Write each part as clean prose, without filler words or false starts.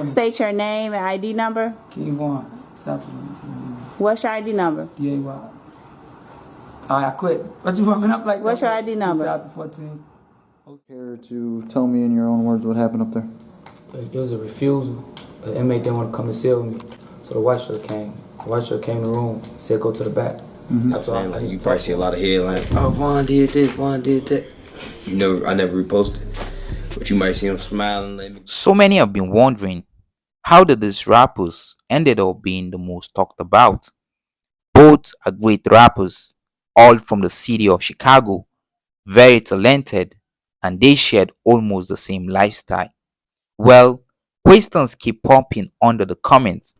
State your name and ID number. King Vaughn. What's your ID number? DAY. I quit. What you fucking up like What's that? your ID number? 2014. Care to tell me in your own words what happened up there? There was a refusal. The inmate didn't want to come to cell with me, so the white shirt came. The white shirt came in the room, said go to the back. That's why you probably see a lot of headlines. Oh, Vaughn did this, Vaughn did that. I never reposted, but you might see him smiling. So many have been wondering, how did these rappers ended up being the most talked about? Both are great rappers, all from the city of Chicago, very talented, and they shared almost the same lifestyle. Well, questions keep popping under the comments.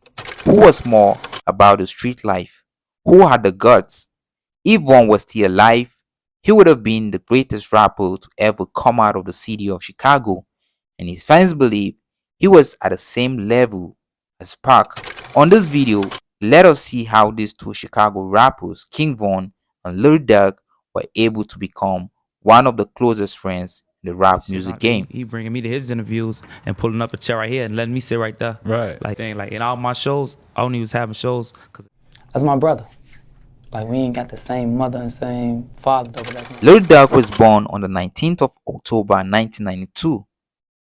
Who was more about the street life? Who had the guts? If one was still alive, he would have been the greatest rapper to ever come out of the city of Chicago, and his fans believe he was at the same level as Pac. On this video, let us see how these two Chicago rappers, King Von and Lil Durk, were able to become one of the closest friends in the rap music game. He bringing me to his interviews and pulling up a chair right here and letting me sit right there. Right. Like in all my shows, I only was having shows because that's my brother. Like, we ain't got the same mother and same father. Lil Durk was born on the 19th of October 1992.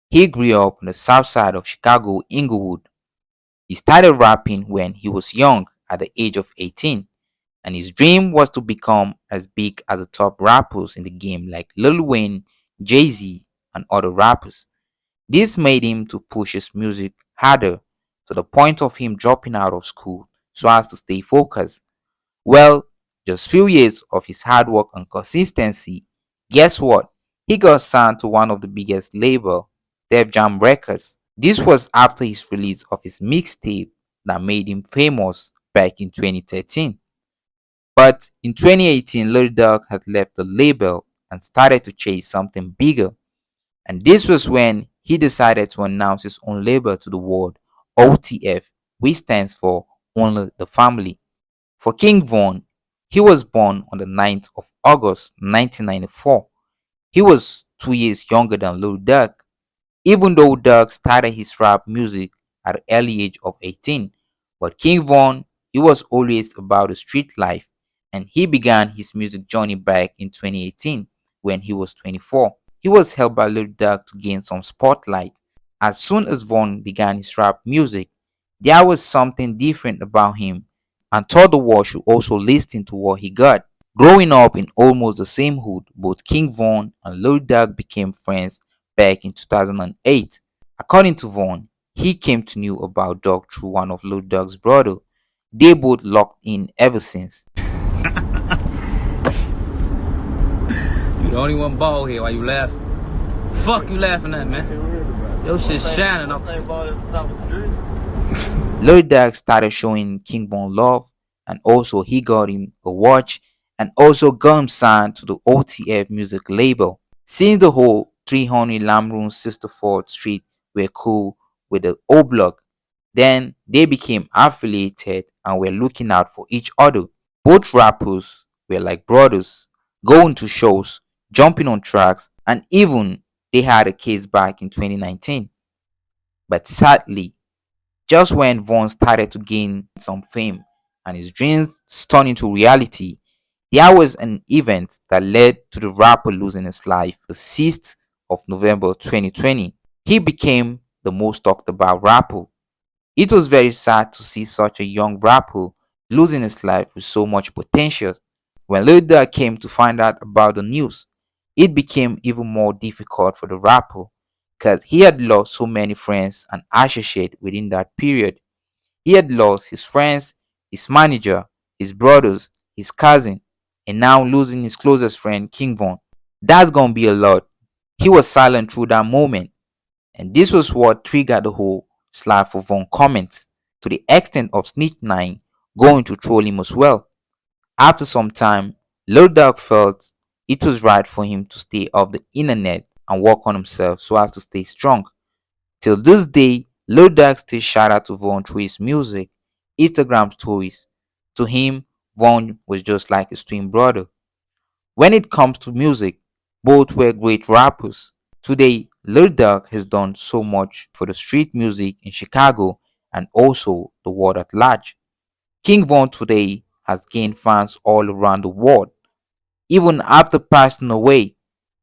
He grew up on the south side of Chicago, Englewood. He started rapping when he was young, at the age of 18, and his dream was to become as big as the top rappers in the game like Lil Wayne, Jay-Z, and other rappers. This made him to push his music harder, to the point of him dropping out of school so as to stay focused. Well, just few years of his hard work and consistency, guess what? He got signed to one of the biggest label, Def Jam Records. This was after his release of his mixtape that made him famous back in 2013. But in 2018, Lil Durk had left the label and started to chase something bigger. And this was when he decided to announce his own label to the world, OTF, which stands for Only the Family. For King Von, he was born on the 9th of August 1994. He was 2 years younger than Lil Durk. Even though Durk started his rap music at the early age of 18, but King Von, he was always about the street life, and he began his music journey back in 2018 when he was 24. He was helped by Lil Durk to gain some spotlight. As soon as Von began his rap music, there was something different about him, and thought the world should also listen to what he got. Growing up in almost the same hood, both King Von and Lil Durk became friends back in 2008. According to Von, he came to know about Durk through one of Lil Durk's brother. They both locked in ever since. you the only one bald here. Why you laughing? Fuck you laughing at, man? Your shit shining up. Lil Durk started showing King Von love, and also he got him a watch and also got him signed to the OTF music label. Since the whole 300 Lamroon 64th Street were cool with the O Block, then they became affiliated and were looking out for each other. Both rappers were like brothers, going to shows, jumping on tracks, and even they had a case back in 2019. But sadly, just when Von started to gain some fame and his dreams turned into reality, there was an event that led to the rapper losing his life the 6th of November 2020. He became the most talked about rapper. It was very sad to see such a young rapper losing his life with so much potential. When Lil Durk came to find out about the news, it became even more difficult for the rapper because he had lost so many friends and associates within that period. He had lost his friends, his manager, his brothers, his cousin, and now losing his closest friend, King Von. That's gonna be a lot. He was silent through that moment, and this was what triggered the whole slide for Von comments, to the extent of Snitch 9 going to troll him as well. After some time, Lil Durk felt it was right for him to stay off the internet and work on himself so as to stay strong. Till this day, Lil Durk still shout out to Von through his music, Instagram stories. To him, Von was just like his twin brother. When it comes to music, both were great rappers. Today, Lil Durk has done so much for the street music in Chicago and also the world at large. King Von today has gained fans all around the world. Even after passing away,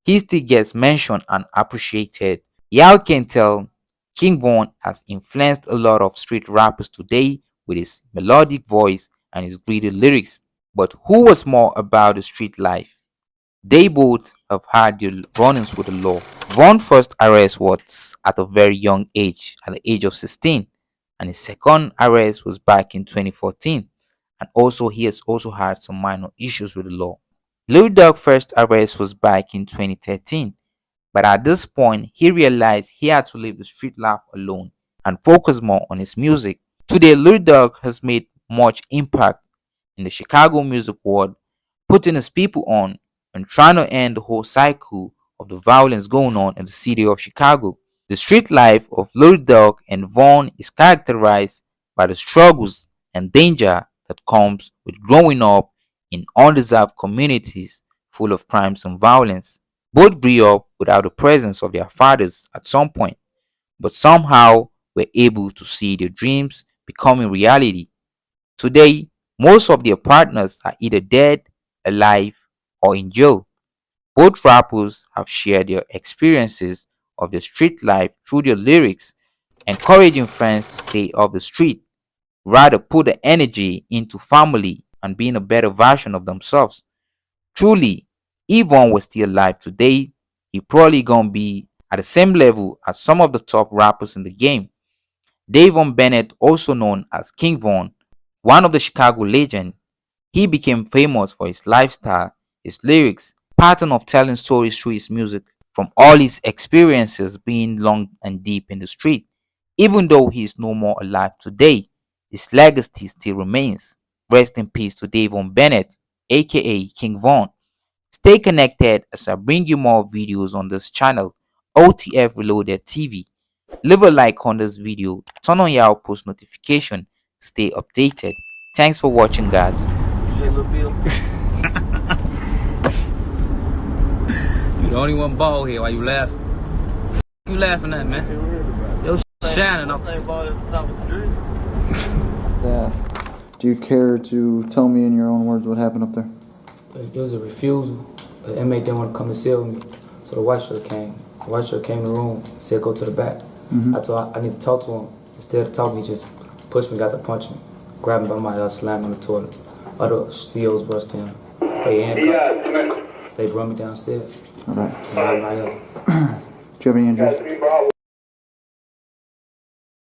he still gets mentioned and appreciated. Y'all can tell King Von has influenced a lot of street rappers today with his melodic voice and his gritty lyrics. But who was more about the street life? They both have had their run-ins with the law. Vaughn's first arrest was at a very young age, at the age of 16, and his second arrest was back in 2014. And also, he has also had some minor issues with the law. Lil Durk's first arrest was back in 2013, but at this point, he realized he had to leave the street life alone and focus more on his music. Today, Lil Durk has made much impact in the Chicago music world, putting his people on and trying to end the whole cycle of the violence going on in the city of Chicago. The street life of Lil Durk and Vaughn is characterized by the struggles and danger that comes with growing up in undeserved communities full of crimes and violence. Both grew up without the presence of their fathers at some point, but somehow were able to see their dreams becoming reality. Today, most of their partners are either dead, alive, or in jail. Both rappers have shared their experiences of the street life through their lyrics, encouraging friends to stay off the street, rather put the energy into family and being a better version of themselves. Truly, if one was still alive today, he probably gonna be at the same level as some of the top rappers in the game. Davon Bennett, also known as King Von, one of the Chicago legends, he became famous for his lifestyle, his lyrics, pattern of telling stories through his music, from all his experiences being long and deep in the street. Even though he is no more alive today, his legacy still remains. Rest in peace to Davon Bennett, aka King Von. Stay connected as I bring you more videos on this channel, OTF Reloaded TV. Leave a like on this video, turn on your post notification to stay updated. Thanks for watching, guys. You the only one bald here. Why you laughing? You laughing at, man? Yo, shining off. Do you care to tell me in your own words what happened up there? It was a refusal. The inmate didn't want to come and sit with me, so the white shirt came. The white shirt came in the room, said go to the back. I told him I need to talk to him. Instead of talking, he just pushed me, got to punch me, grabbed me by my hair, slammed me on the toilet. Other COs burst in. They handcuffed me. They brought me downstairs. All right. Grabbed my hair. Do you have any injuries?